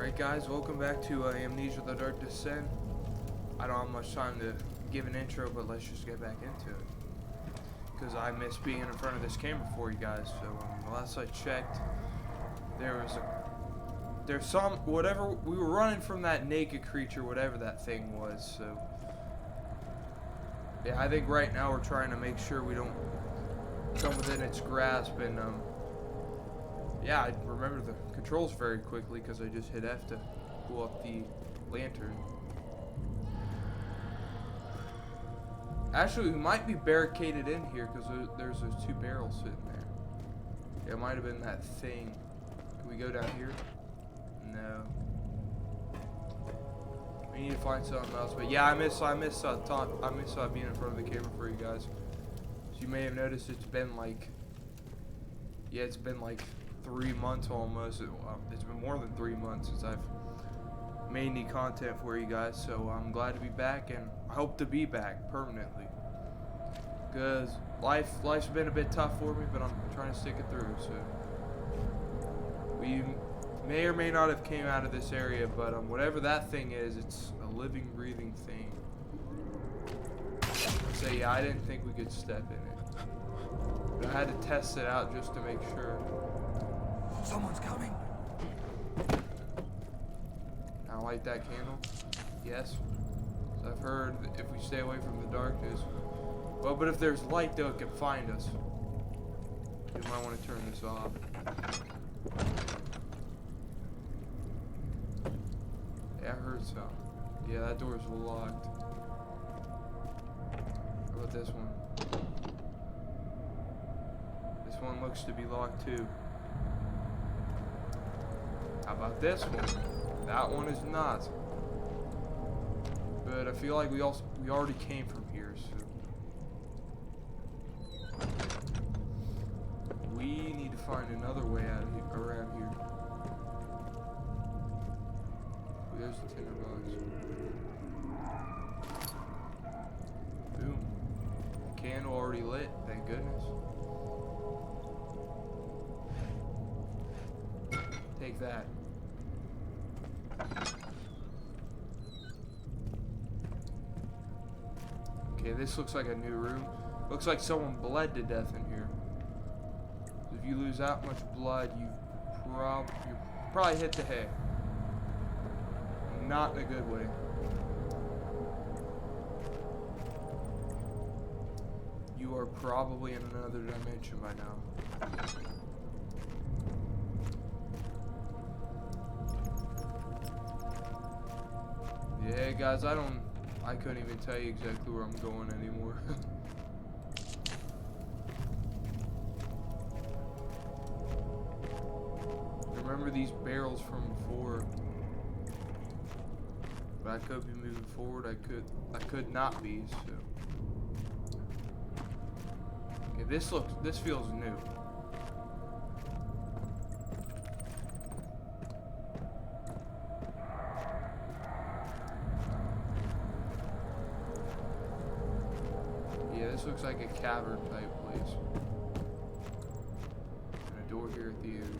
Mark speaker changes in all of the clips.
Speaker 1: Alright guys, welcome back to Amnesia The Dark Descent. I don't have much time to give an intro, but let's just get back into it. Because I miss being in front of this camera for you guys. So the last I checked, there's some, whatever, we were running from that naked creature, whatever that thing was. So yeah, I think right now we're trying to make sure we don't come within its grasp. And yeah, I remember the controls very quickly because I just hit F to pull up the lantern. Actually, we might be barricaded in here because there's those two barrels sitting there. Yeah, it might have been that thing. Can we go down here? No. We need to find something else. But yeah, I miss being in front of the camera for you guys. So you may have noticed it's been like 3 months almost. It's been more than 3 months since I've made any content for you guys, so I'm glad to be back, and I hope to be back permanently. Because life's been a bit tough for me, but I'm trying to stick it through. So we may or may not have came out of this area, but whatever that thing is, it's a living, breathing thing. So yeah, I didn't think we could step in it, but I had to test it out just to make sure.
Speaker 2: Someone's coming.
Speaker 1: I light that candle. Yes. So I've heard that if we stay away from the darkness. Well, but if there's light, though, it can find us. You might want to turn this off. Yeah, I heard some. Yeah, that door's locked. How about this one? This one looks to be locked, too. How about this one? That one is not. But I feel like we already came from here, so we need to find another way out of here, around here. There's the tinder box. Boom. The candle already lit, thank goodness. Take that. Okay, this looks like a new room. Looks like someone bled to death in here. If you lose that much blood, you probably hit the hay. Not in a good way. You are probably in another dimension by now. Yeah, guys, I couldn't even tell you exactly where I'm going anymore. Remember these barrels from before. But I could be moving forward, I could not be, so. Okay, this feels new. This looks like a cavern type place. And a door here at the end.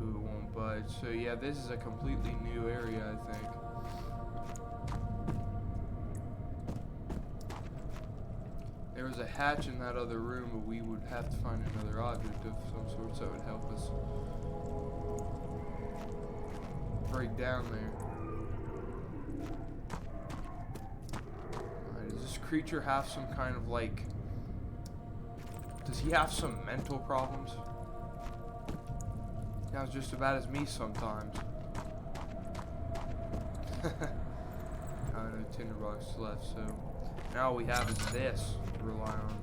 Speaker 1: Ooh, it won't budge. So yeah, this is a completely new area, I think. There was a hatch in that other room, but we would have to find another object of some sort that would help us break down there. Does this creature have some kind of like... Does he have some mental problems? Sounds just about as me sometimes. I know tinderbox left, so now all we have is this to rely on.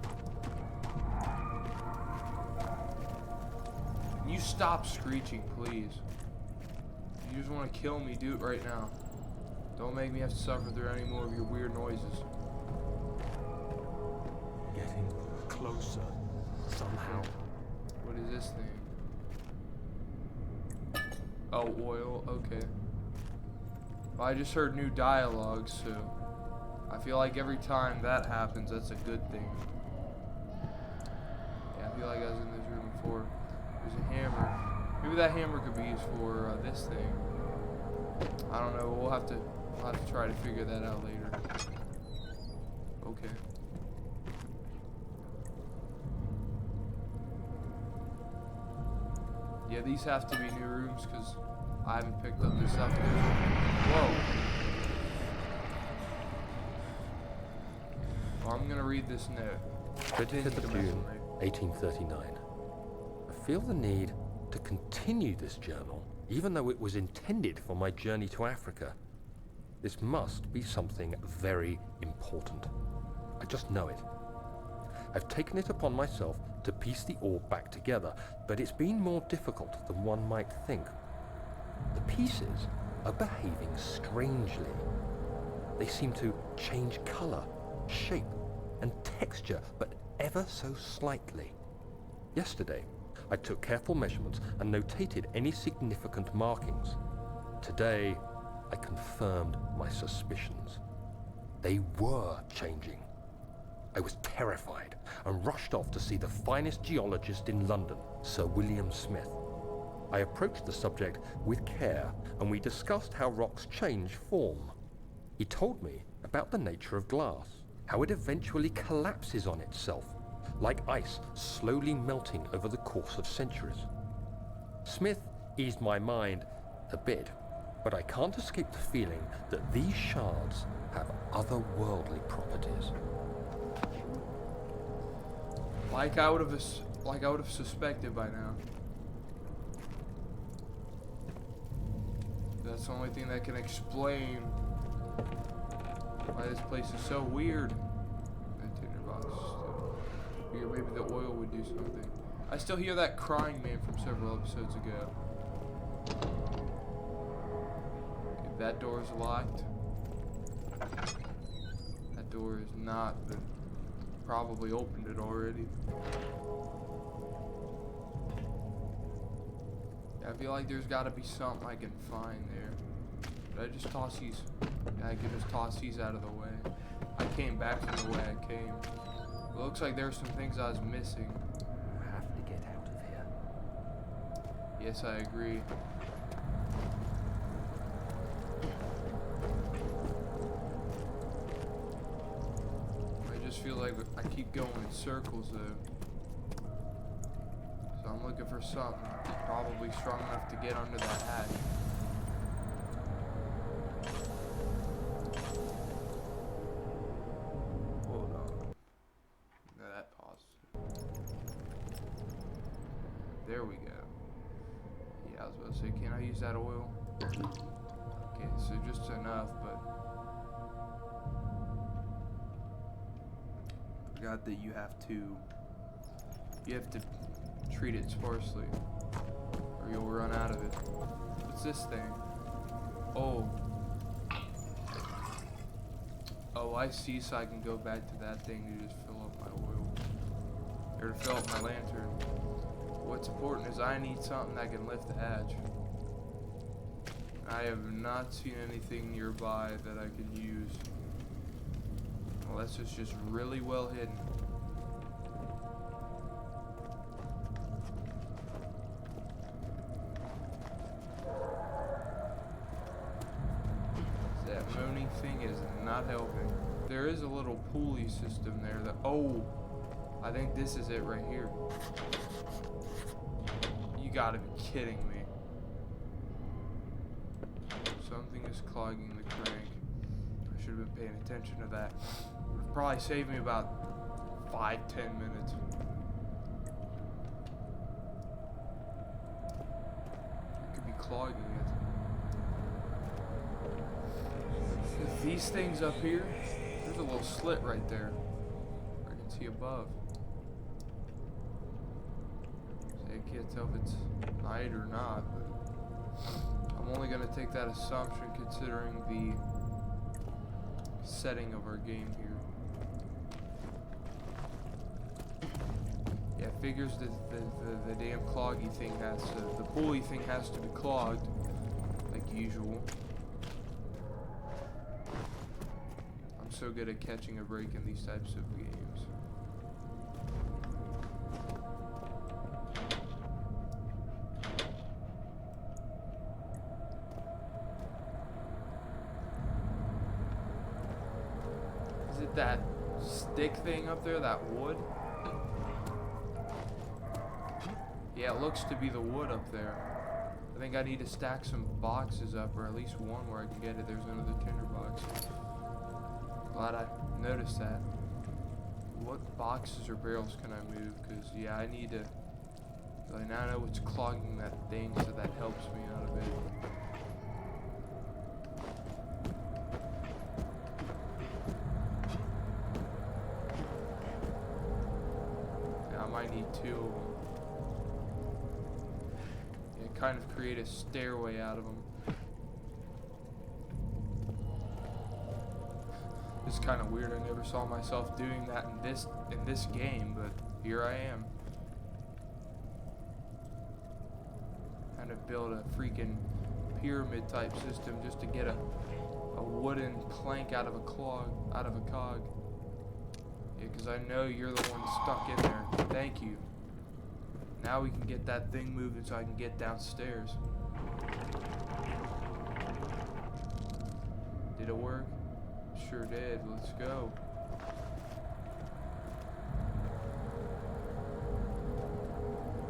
Speaker 1: Can you stop screeching, please? If you just want to kill me, do it right now. Don't make me have to suffer through any more of your weird noises.
Speaker 2: Getting closer somehow.
Speaker 1: What is this thing? Oh, oil. Okay. Well, I just heard new dialogue, so I feel like every time that happens, that's a good thing. Yeah, I feel like I was in this room before. There's a hammer. Maybe that hammer could be used for this thing. I don't know. We'll have to try to figure that out later. Okay. Yeah, these have to be new rooms because I haven't picked up this stuff. Whoa. Well, I'm gonna read this note.
Speaker 3: 25th of June, 1839. I feel the need to continue this journal, even though it was intended for my journey to Africa. This must be something very important. I just know it. I've taken it upon myself to piece the orb back together, but it's been more difficult than one might think. The pieces are behaving strangely. They seem to change color, shape, and texture, but ever so slightly. Yesterday, I took careful measurements and notated any significant markings. Today, I confirmed my suspicions. They were changing. I was terrified and rushed off to see the finest geologist in London, Sir William Smith. I approached the subject with care and we discussed how rocks change form. He told me about the nature of glass, how it eventually collapses on itself, like ice slowly melting over the course of centuries. Smith eased my mind a bit, but I can't escape the feeling that these shards have otherworldly properties.
Speaker 1: Like I would have suspected by now. That's the only thing that can explain why this place is so weird. That tinderbox is still weird. Maybe the oil would do something. I still hear that crying man from several episodes ago. Okay, that door is locked. That door is not, but probably opened it already. Yeah, I feel like there's got to be something I can find there. But I just toss these. Yeah, I can just toss these out of the way. I came back from the way I came. It looks like there's some things I was missing.
Speaker 3: I have to get out of here.
Speaker 1: Yes, I agree. I just feel like I keep going in circles though. So I'm looking for something probably strong enough to get under that hatch. Hold on. No, that paused. There we go. Yeah, I was about to say, can I use that oil? Okay, so just enough, but forgot that you have to treat it sparsely or you'll run out of it. What's this thing? Oh, I see. So I can go back to that thing to just fill up my oil or to fill up my lantern. What's important is I need something that can lift the hatch. I have not seen anything nearby that I can use. Unless it's just really well hidden. That moaning thing is not helping. There is a little pulley system there that... Oh! I think this is it right here. You gotta be kidding me. Something is clogging the crank. I should have been paying attention to that. Would have probably saved me about 5-10 minutes. It could be clogging it. These things up here, there's a little slit right there. I can see above. See, I can't tell if it's night or not, but I'm only going to take that assumption considering the setting of our game here. Yeah, figures that the damn cloggy thing has to, the pulley thing has to be clogged, like usual. I'm so good at catching a break in these types of games. it that stick thing up there, that wood? Yeah, it looks to be the wood up there. I think I need to stack some boxes up, or at least one where I can get it. There's another tinderbox. Glad I noticed that. What boxes or barrels can I move? Because, yeah, I need to... Like, now I know what's clogging that thing, so that helps me out a bit. Yeah, I might need 2 of them. Yeah, kind of create a stairway out of them. This is kind of weird. I never saw myself doing that in this game, but here I am. Kind of build a freaking pyramid type system just to get a wooden plank out of a cog. Yeah, because I know you're the one stuck in there. Thank you. Now we can get that thing moving so I can get downstairs. Did it work? Sure did. Let's go.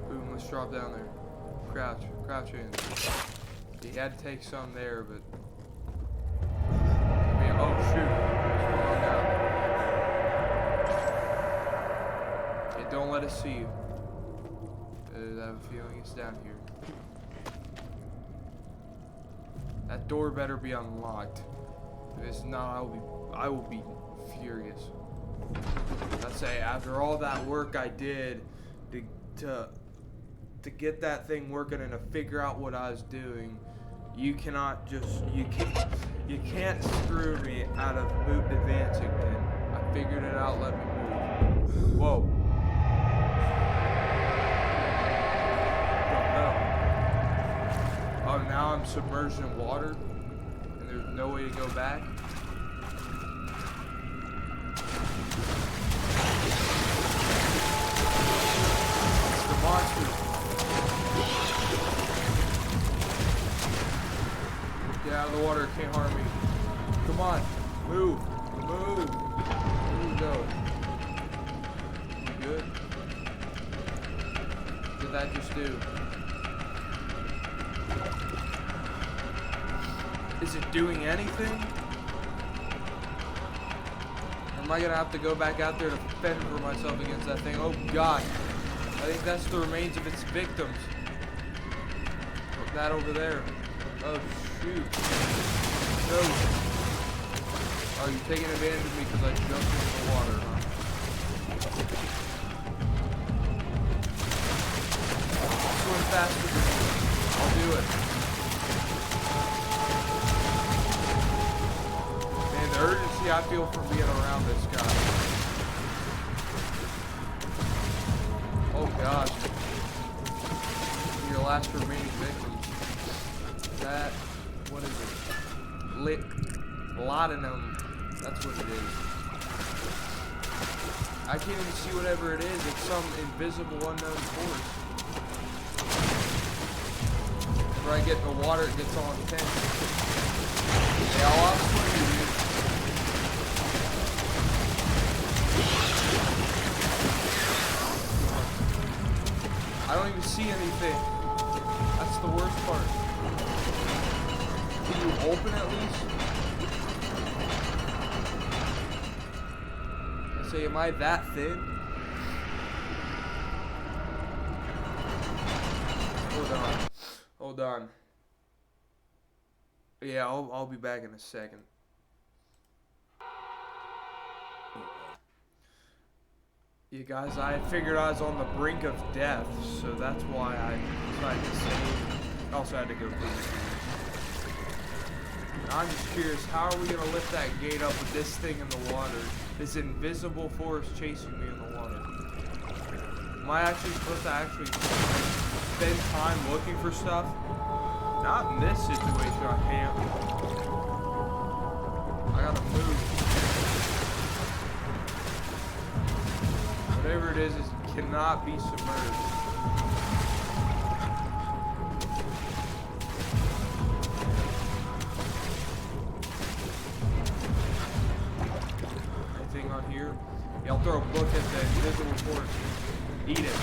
Speaker 1: Boom, let's drop down there. Crouch in. He had to take some there, but... Oh, shoot. What's going on now? Okay, don't let us see you. I have a feeling it's down here. That door better be unlocked. If it's not, I will be furious. I say, after all that work I did to get that thing working and to figure out what I was doing, you can't screw me out of advancing, man. I figured it out, let me move. Whoa. Oh, now I'm submerged in water and there's no way to go back. It's the monster. Get out of the water, it can't harm me. Come on, move. Where you go? You good? What did that just do? Is it doing anything? Or am I gonna have to go back out there to fend for myself against that thing? Oh God. I think that's the remains of its victims. Look, that over there. Oh shoot. No. Oh, you're taking advantage of me because I jumped into the water, huh? Swim faster than me. I'll do it. Man, the urgency I feel from being around this guy. Oh gosh. Your last remaining victim. That, what is it? Laudanum. That's what it is. I can't even see whatever it is. It's some invisible unknown force. Whenever I get in the water, it gets all intense. Yeah, I'll outswim you, dude. I don't even see anything. That's the worst part. Can you open at least? I say, am I that thin? Hold on. Yeah, I'll be back in a second. You guys, I had figured I was on the brink of death, so that's why I decided to save. I also had to go through. I'm just curious, how are we going to lift that gate up with this thing in the water? This invisible force chasing me in the water. Am I actually supposed to spend time looking for stuff? Not in this situation, I can't. I gotta move. Whatever it is cannot be submerged. I Yeah, I'll throw a book at the invisible corpse. Eat it.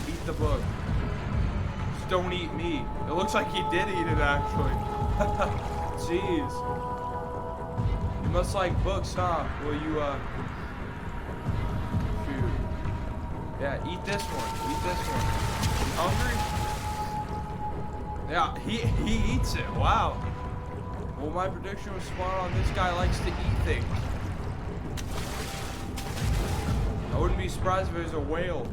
Speaker 1: Eat the book. Just don't eat me. It looks like he did eat it, actually. Jeez. You must like books, huh? Will you, shoot. Yeah, eat this one. Eat this one. You hungry? Yeah, he eats it. Wow. Well, my prediction was spot on. This guy likes to eat things. I wouldn't be surprised if it was a whale.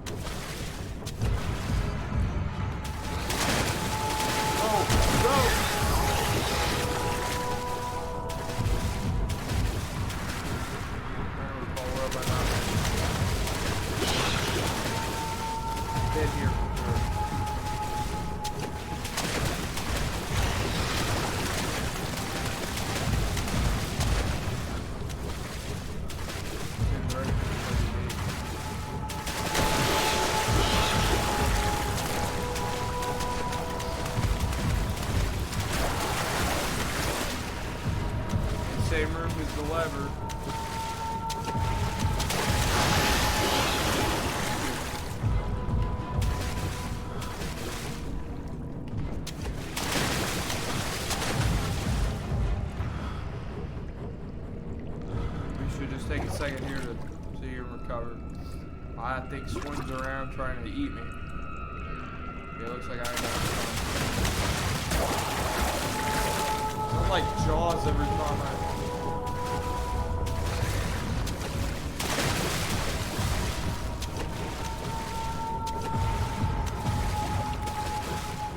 Speaker 1: Oh, go! Dead here for sure. Same room as the lever. We should just take a second here to see him recover. I think swims around trying to eat me. Yeah, it looks like I got sounds like Jaws every time I...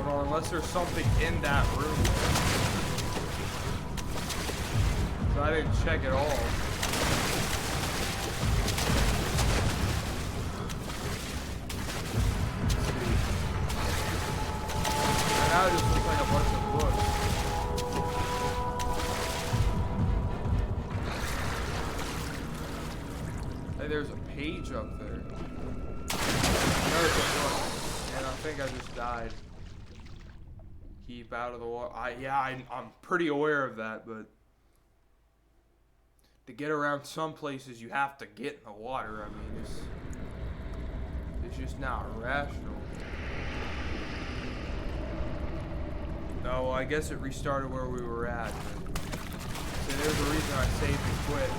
Speaker 1: Unless there's something in that room. So I didn't check at all. And now it just looks like a bunch of books. Hey, there's a page up there. There's a book. And I think I just died. Keep out of the water. I'm pretty aware of that, but to get around some places, you have to get in the water. I mean, it's just not rational. No, well, I guess it restarted where we were at. So there's a reason I saved and quit.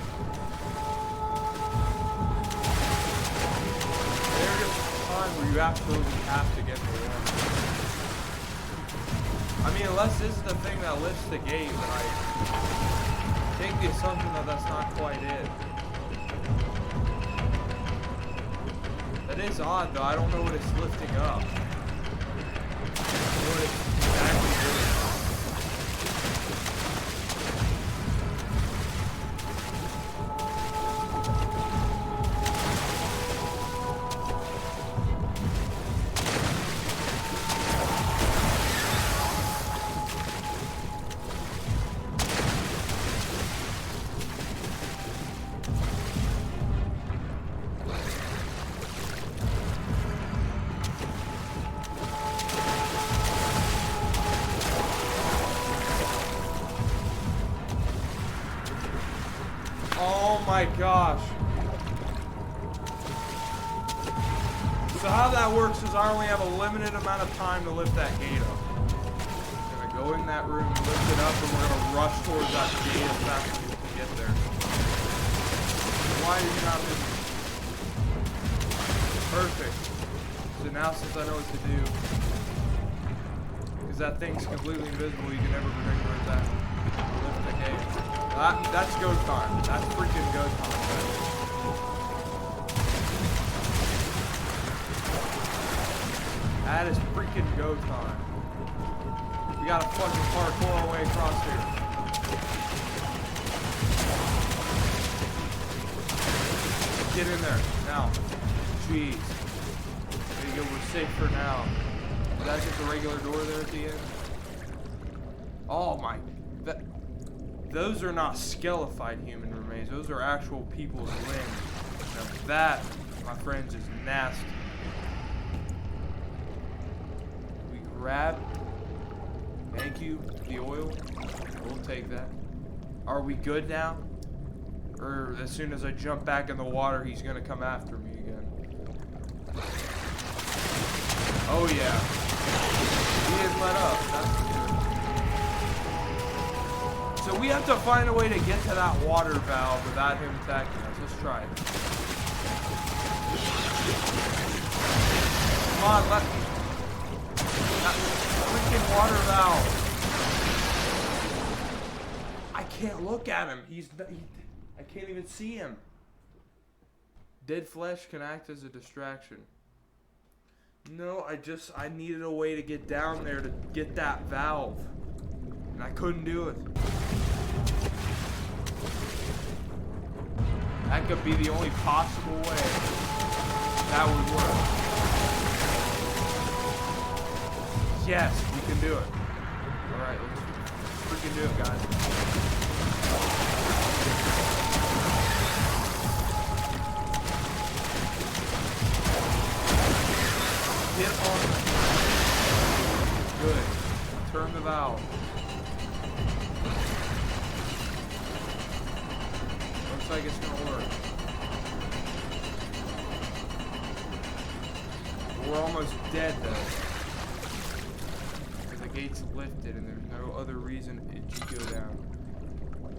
Speaker 1: There's just a time where you absolutely have to get in the water. I mean, unless this is the thing that lifts the gate, but I take the assumption that that's not quite it. That is odd, though. I don't know what it's lifting up. I don't know what it's exactly doing. Oh my gosh. So how that works is I only have a limited amount of time to lift that gate up. I'm gonna go in that room, lift it up, and we're gonna rush towards that gate as fast as we can get there. Why are you not moving? Perfect. So now since I know what to do, because that thing's completely invisible, you can never predict where it's at. Lift the gate. That's go time. That's freaking go time. That is freaking go time. We gotta fucking parkour our way across here. Get in there. Now. Jeez. There you go, we're safe for now. Is that just a regular door there at the end? Oh my... Those are not skelefied human remains. Those are actual people's limbs. Now that, my friends, is nasty. We grab. Thank you. The oil. We'll take that. Are we good now? Or as soon as I jump back in the water, he's gonna come after me again. Oh yeah. He didn't let up. That's good. So we have to find a way to get to that water valve without him attacking us. Let's try it. Come on, let me. That freaking water valve. I can't look at him. I can't even see him. Dead flesh can act as a distraction. No, I needed a way to get down there to get that valve. And I couldn't do it. That could be the only possible way that would work. Yes, we can do it. Alright, let's freaking do it, guys. Get on. Good. Turn the valve. Looks like it's gonna work. We're almost dead though. The gate's lifted and there's no other reason it should go down.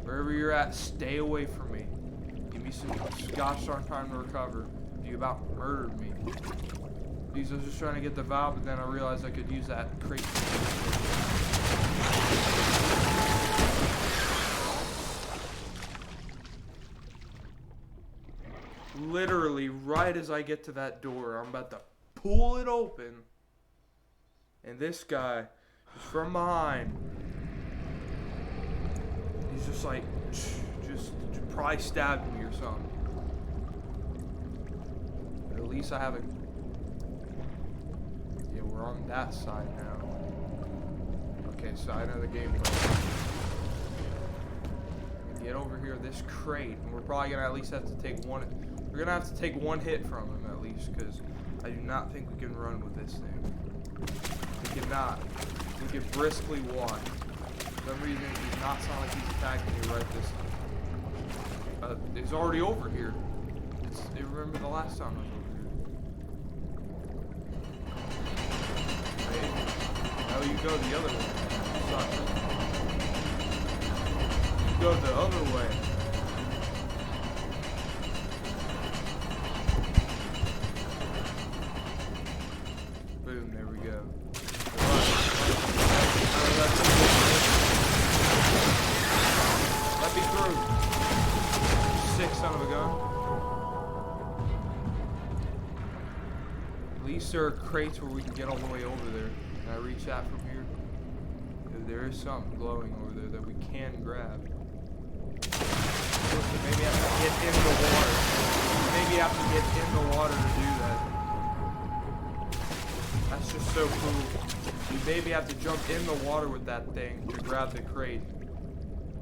Speaker 1: Wherever you're at, stay away from me. Give me some gosh darn time to recover. You about murdered me. I was just trying to get the valve, but then I realized I could use that crate. Literally, right as I get to that door, I'm about to pull it open. And this guy, just from behind, he's just like, just probably stabbed me or something. But at least I have a... Yeah, we're on that side now. Okay, so I know the game plan. Get over here, this crate, and we're probably gonna at least have to take one. We're gonna have to take one hit from him at least, because I do not think we can run with this thing. We cannot. We can briskly walk. For some reason, it does not sound like he's attacking me right this time. He's already over here. Remember the last time I was over here. Wait. Now you go the other way. You go the other way. Boom, there we go. Let me through. Sick son of a gun. At least there are crates where we can get all the way over there. Can I reach that from here? There is something glowing over there that we can grab. Maybe I have to get in the water. Maybe I have to get in the water to do that. That's just so cool. You maybe have to jump in the water with that thing to grab the crate.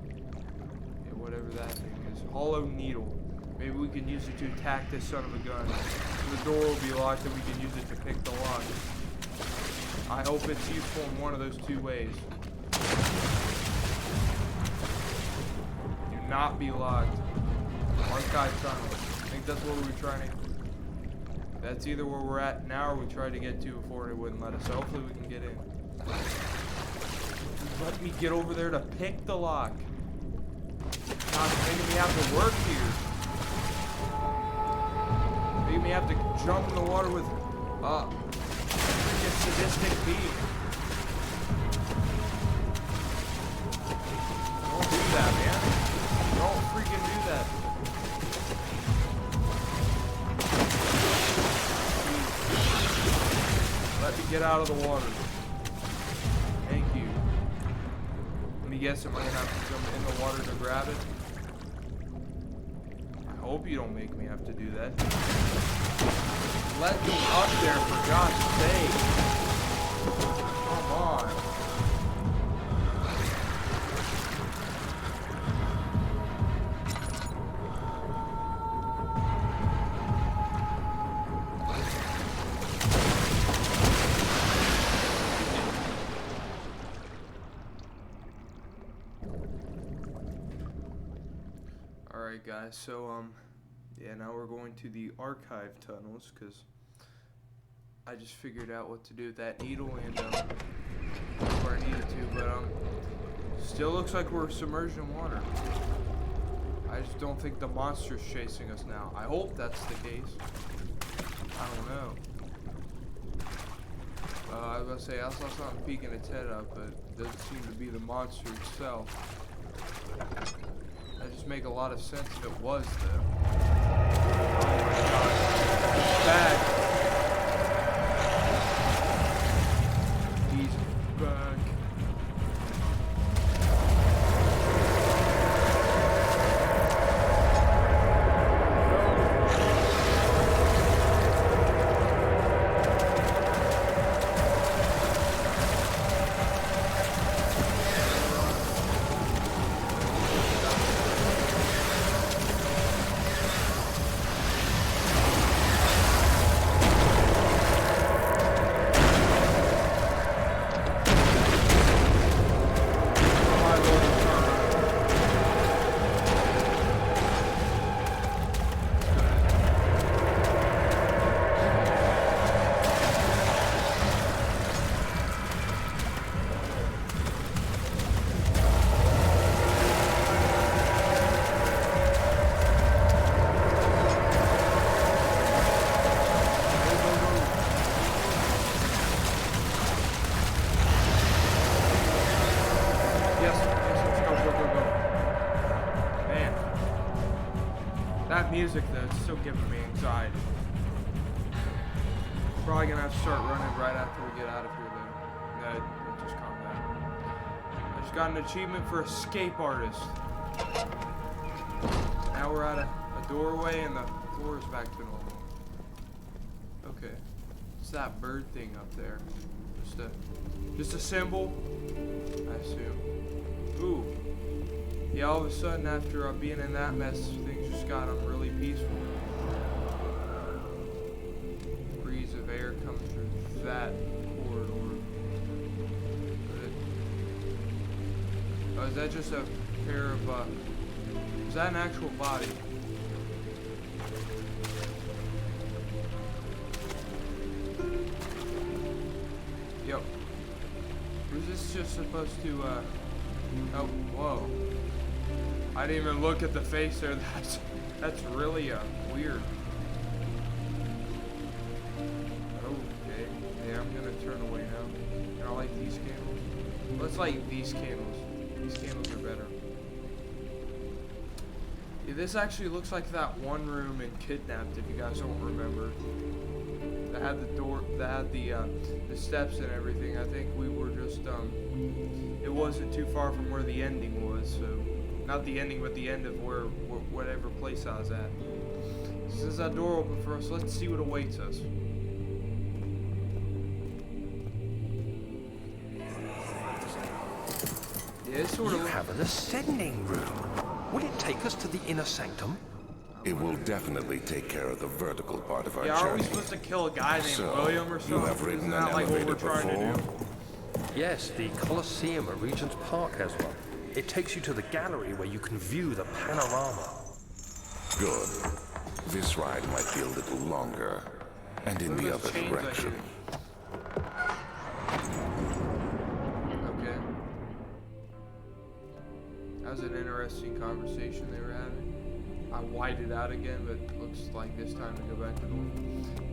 Speaker 1: Yeah, whatever that thing is. Hollow needle. Maybe we can use it to attack this son of a gun. The door will be locked and we can use it to pick the lock. I hope it's useful in one of those two ways. Do not be locked. Archive tunnel. I think that's what we were trying to... That's either where we're at now or we tried to get to before it wouldn't let us. So hopefully we can get in. Let me get over there to pick the lock. God, it's making me have to work here. Making me have to jump in the water with... freaking sadistic being. Don't do that, man. Don't freaking do that. Let me get out of the water. Thank you. Let me guess, am I gonna have to jump in the water to grab it? I hope you don't make me have to do that. Let me up there, for God's sake. Come on. Alright guys, so yeah, now we're going to the archive tunnels, because I just figured out what to do with that needle, and where I needed to, but still looks like we're submerged in water. I just don't think the monster's chasing us now. I hope that's the case. I don't know. I was gonna say, I saw something peeking its head up, but it doesn't seem to be the monster itself. That just make a lot of sense if it was, though. Oh my god. It's back. He's back. That music though, it's still giving me anxiety. Probably gonna have to start running right after we get out of here though. No, just calm down. I just got an achievement for escape artist. Now we're at a doorway and the floor is back to normal. Okay. What's that bird thing up there? Just a symbol, I assume. Ooh. Yeah, all of a sudden after being in that mess, things just got really peaceful. Breeze of air comes through that corridor. Good. Oh, is that just a pair of, is that an actual body? Yo. Was this just supposed to, oh, whoa. I didn't even look at the face there. That's really weird. Okay. Yeah, I'm gonna turn away now. And I like these candles. Let's light these candles. These candles are better. Yeah, this actually looks like that one room in Kidnapped, if you guys don't remember. That had the door, that had the steps and everything. I think we were just it wasn't too far from where the ending was, so. Not the ending, but the end of whatever place I was at. Since that door open for us, let's see what awaits us. Yeah, it's sort of.
Speaker 4: You have an ascending room. Would it take us to the inner sanctum?
Speaker 5: It will definitely take care of the vertical part of our
Speaker 1: yeah,
Speaker 5: journey.
Speaker 1: aren't we supposed to kill a guy named
Speaker 5: So,
Speaker 1: William or something?
Speaker 5: you have ridden
Speaker 1: Isn't that
Speaker 5: an
Speaker 1: like what we're
Speaker 5: elevator
Speaker 1: trying to
Speaker 5: before?
Speaker 1: do?
Speaker 3: Yes, the Colosseum at Regent's Park has one. It takes you to the gallery where you can view the panorama.
Speaker 5: Good. This ride might be a little longer, and in the other direction.
Speaker 1: Okay. That was an interesting conversation they were having. I whited out again, but it looks like this time to go back to normal.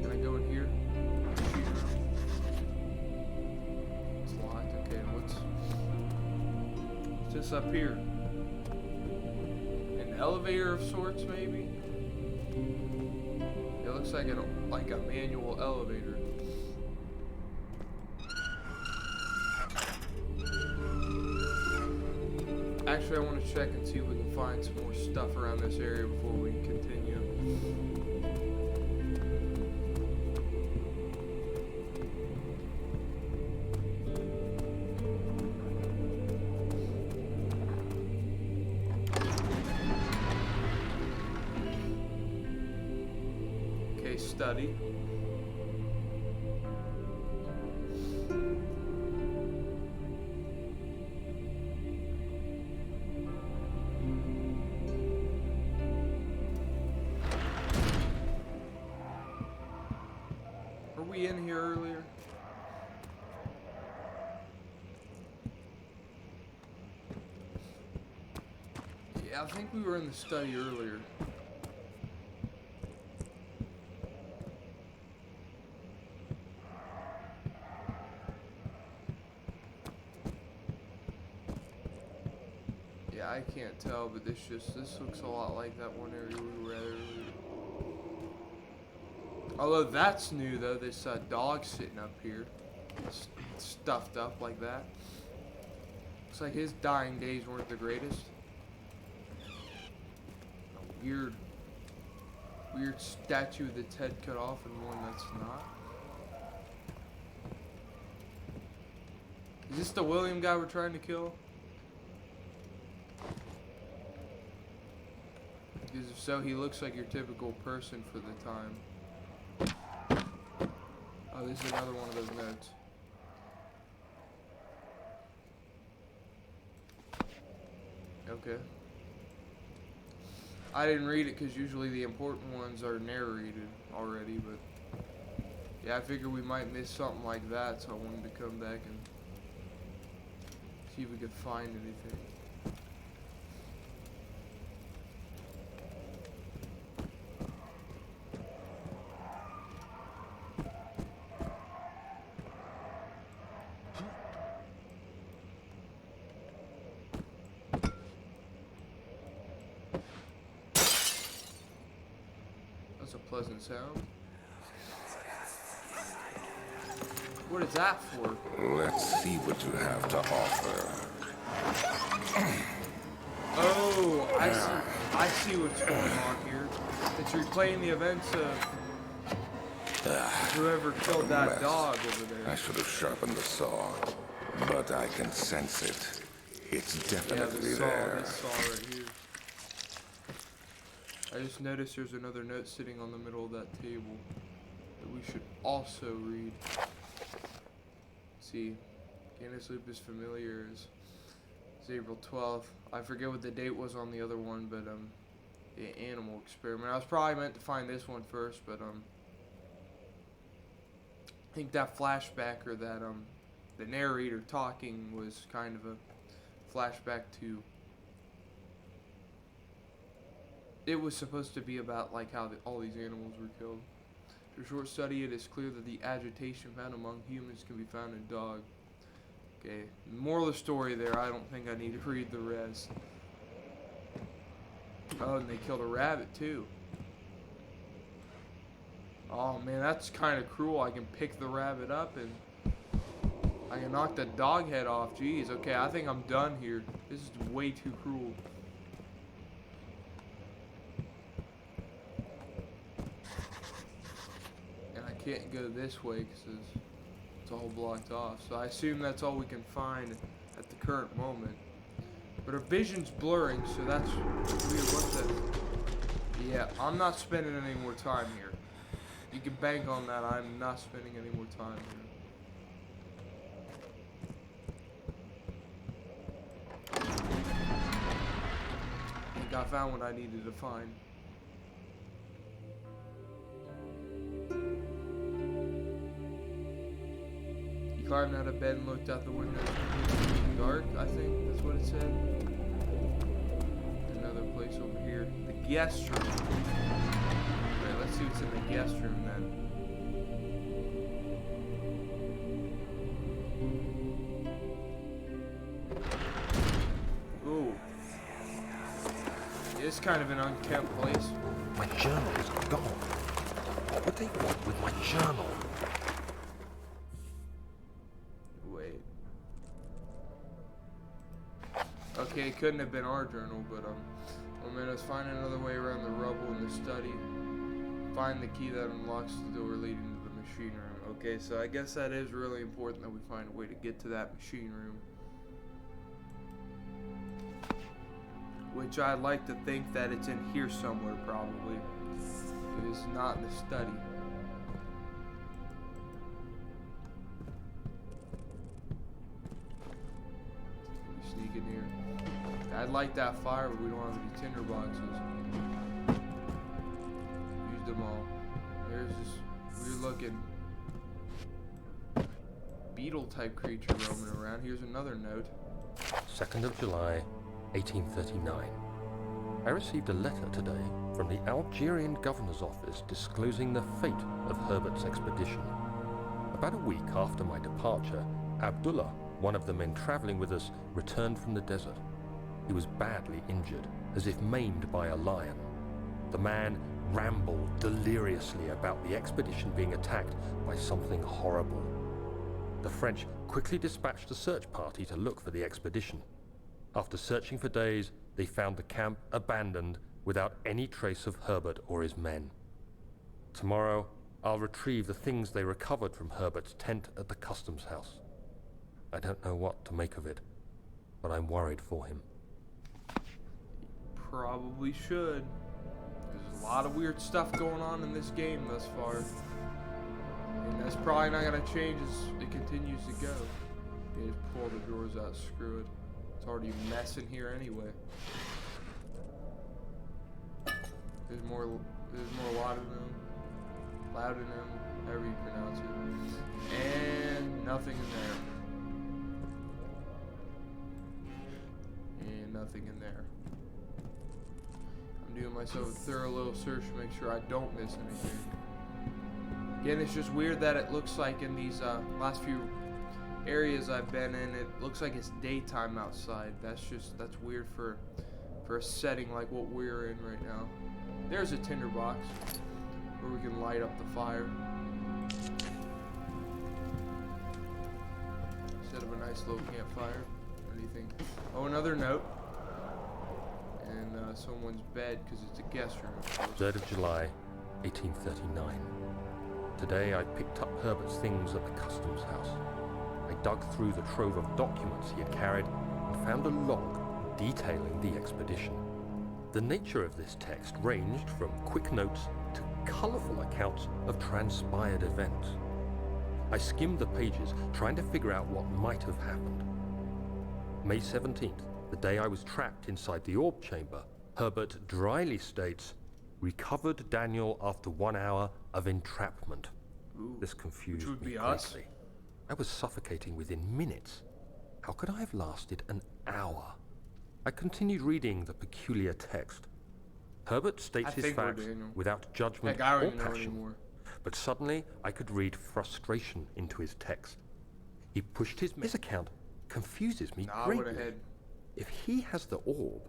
Speaker 1: Can I go in here? It's locked. Okay, what's this up here? An elevator of sorts, maybe? It looks like a manual elevator. Actually, I want to check and see if we can find some more stuff around this area before we continue. Okay, study. we in here earlier? Yeah, I think we were in the study earlier. Yeah, I can't tell, but this looks a lot like that one area we were at earlier. Although that's new though, this dog sitting up here, stuffed up like that. Looks like his dying days weren't the greatest. A weird statue with its head cut off and one that's not. Is this the William guy we're trying to kill? Because if so, he looks like your typical person for the time. Oh, this is another one of those notes. Okay. I didn't read it because usually the important ones are narrated already, but yeah, I figured we might miss something like that, so I wanted to come back and see if we could find anything. That's a pleasant sound. What is that for?
Speaker 5: Let's see what you have to offer.
Speaker 1: Oh, I see what's going on here. It's replaying the events of whoever killed that
Speaker 5: mess.
Speaker 1: dog over there.
Speaker 5: I should have sharpened the saw, but I can sense it. It's
Speaker 1: Yeah,
Speaker 5: definitely
Speaker 1: this saw
Speaker 5: there.
Speaker 1: right here. I just noticed there's another note sitting on the middle of that table that we should also read. See, Canis lupus familiar is April 12th. I forget what the date was on the other one, but the animal experiment. I was probably meant to find this one first, but I think that flashback or that the narrator talking was kind of a flashback to. It was supposed to be about like how all these animals were killed. Through a short study, it is clear that the agitation found among humans can be found in dogs. Okay, moral of the story there, I don't think I need to read the rest. Oh, and they killed a rabbit too. Oh man, that's kind of cruel. I can pick the rabbit up and I can knock the dog head off. Jeez, okay, I think I'm done here. This is way too cruel. And I can't go this way because it's all blocked off. So I assume that's all we can find at the current moment. But our vision's blurring, so that's weird. What's that? Yeah, I'm not spending any more time here. You can bank on that. I'm not spending any more time here. I think I found what I needed to find. He climbed out of bed and looked out the window. Dark, I think that's what it said. Another place over here. The guest room. Alright, let's see what's in the guest room then. Ooh. It's kind of an unkempt place.
Speaker 4: My journal is gone. What would they want with my journal?
Speaker 1: Wait. Okay, it couldn't have been our journal, but let's find another way around the rubble in the study. Find the key that unlocks the door leading to the machine room. Okay, so I guess that is really important that we find a way to get to that machine room. Which I'd like to think that it's in here somewhere, probably. It's not in the study. We sneak in here. I'd like that fire, but we don't have any tinder boxes. Used them all. There's this weird looking beetle-type creature roaming around. Here's another note.
Speaker 3: 2nd of July, 1839. I received a letter today from the Algerian governor's office disclosing the fate of Herbert's expedition. About a week after my departure, Abdullah, one of the men traveling with us, returned from the desert. He was badly injured, as if maimed by a lion. The man rambled deliriously about the expedition being attacked by something horrible. The French quickly dispatched a search party to look for the expedition. After searching for days, they found the camp abandoned without any trace of Herbert or his men. Tomorrow, I'll retrieve the things they recovered from Herbert's tent at the customs house. I don't know what to make of it, but I'm worried for him.
Speaker 1: Probably should. There's a lot of weird stuff going on in this game thus far. And that's probably not going to change as it continues to go. They just pull the doors out, screw it. It's already a mess in here anyway. There's more laudanum. Laudanum, however you pronounce it. And nothing in there. And nothing in there. I'm doing myself a thorough little search to make sure I don't miss anything. Again, it's just weird that it looks like in these last few areas I've been in, it looks like it's daytime outside. That's weird for a setting like what we're in right now. There's a tinderbox where we can light up the fire. Instead of a nice little campfire. What do you think? Oh, another note. And someone's bed, because it's a guest room.
Speaker 3: 3rd of July, 1839. Today I picked up Herbert's things at the customs house. I dug through the trove of documents he had carried and found a log detailing the expedition. The nature of this text ranged from quick notes to colourful accounts of transpired events. I skimmed the pages, trying to figure out what might have happened. May 17th, the day I was trapped inside the orb chamber, Herbert dryly states, "Recovered Daniel after 1 hour of entrapment."
Speaker 1: Ooh,
Speaker 3: this confused
Speaker 1: which would
Speaker 3: me
Speaker 1: be us.
Speaker 3: greatly. I was suffocating within minutes. How could I have lasted an hour? I continued reading the peculiar text. Herbert states his
Speaker 1: think we're
Speaker 3: facts
Speaker 1: Daniel.
Speaker 3: without judgment
Speaker 1: Heck, I don't
Speaker 3: or
Speaker 1: even know
Speaker 3: passion.
Speaker 1: anymore.
Speaker 3: But suddenly, I could read frustration into his text. He pushed his account confuses me
Speaker 1: Nah, I would've
Speaker 3: greatly.
Speaker 1: had-
Speaker 3: If he has the orb,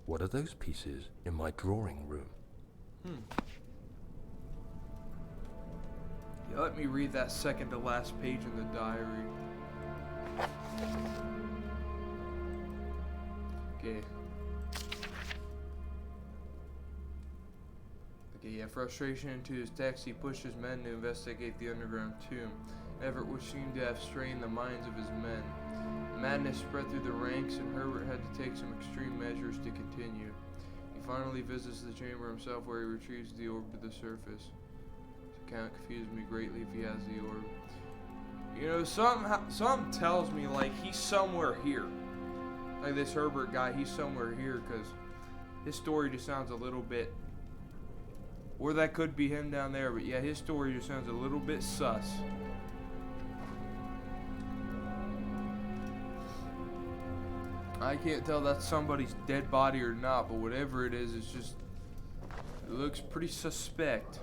Speaker 3: what are those pieces in my drawing room?
Speaker 1: Yeah, let me read that second to last page in the diary. Okay. Okay, yeah, frustration into his text, he pushed his men to investigate the underground tomb, an effort which seemed to have strained the minds of his men. Madness spread through the ranks, and Herbert had to take some extreme measures to continue. He finally visits the chamber himself, where he retrieves the orb to the surface. This account confused me greatly if he has the orb. You know, something tells me, like, he's somewhere here. Like, this Herbert guy, he's somewhere here, because his story just sounds a little bit... Or that could be him down there, but yeah, his story just sounds a little bit sus. I can't tell that's somebody's dead body or not, but whatever it is, it's just... It looks pretty suspect.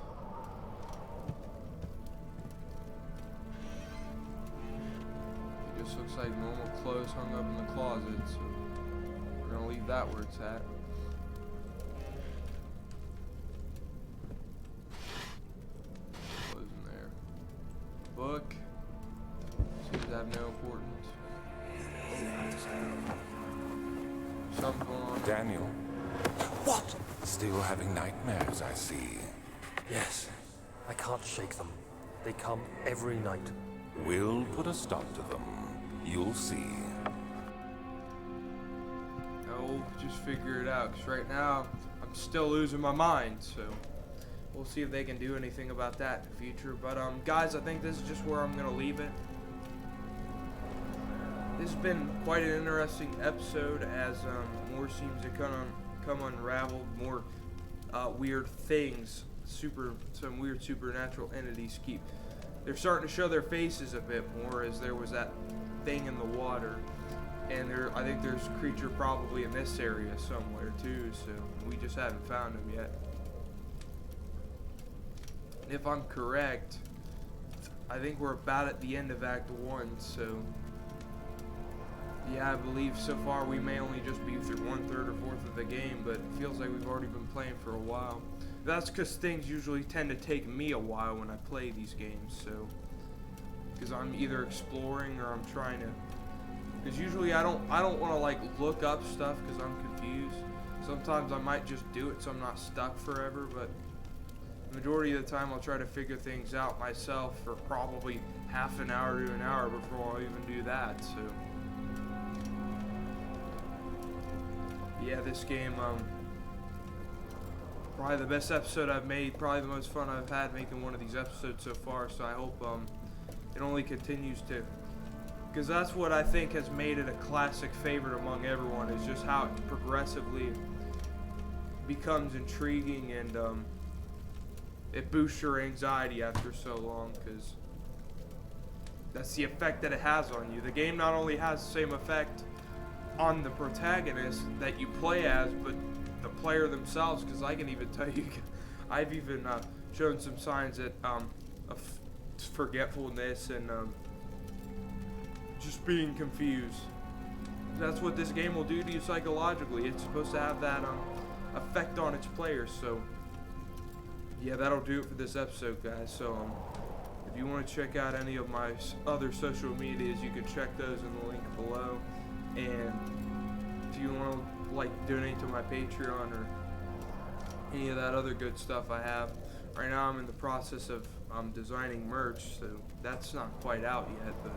Speaker 1: It just looks like normal clothes hung up in the closet, so we're gonna leave that where it's at. Clothes in there. Book. Seems to have no importance. Something going on.
Speaker 5: Daniel. What? Still having nightmares, I see.
Speaker 3: Yes, I can't shake them. They come every night.
Speaker 5: We'll put a stop to them. You'll see.
Speaker 1: No, just figure it out, because right now I'm still losing my mind, so we'll see if they can do anything about that in the future. But guys, I think this is just where I'm gonna leave it. This has been quite an interesting episode, as more seems to come unraveled, more weird things, some weird supernatural entities keep they're starting to show their faces a bit more, as there was that thing in the water. And I think there's a creature probably in this area somewhere too, so we just haven't found him yet. If I'm correct, I think we're about at the end of Act 1, so yeah, I believe so far we may only just be through 1/3 or 1/4 of the game, but it feels like we've already been playing for a while. That's because things usually tend to take me a while when I play these games, so because I'm either exploring or I'm trying to. Because usually I don't want to like look up stuff because I'm confused. Sometimes I might just do it so I'm not stuck forever, but the majority of the time I'll try to figure things out myself for probably half an hour to an hour before I'll even do that. So yeah, this game, probably the best episode I've made, probably the most fun I've had making one of these episodes so far, so I hope it only continues to. Because that's what I think has made it a classic favorite among everyone, is just how it progressively becomes intriguing, and it boosts your anxiety after so long, because that's the effect that it has on you. The game not only has the same effect on the protagonist that you play as, but the player themselves, because I can even tell you, I've even shown some signs that, of forgetfulness and just being confused. That's what this game will do to you psychologically. It's supposed to have that effect on its players. So yeah, that'll do it for this episode, guys. So if you want to check out any of my other social medias, you can check those in the link below. And if you want to like donate to my Patreon or any of that other good stuff I have, right now I'm in the process of designing merch, so that's not quite out yet, but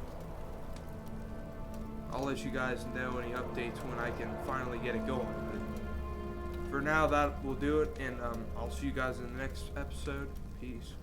Speaker 1: I'll let you guys know any updates when I can finally get it going. But for now, that will do it, and I'll see you guys in the next episode. Peace.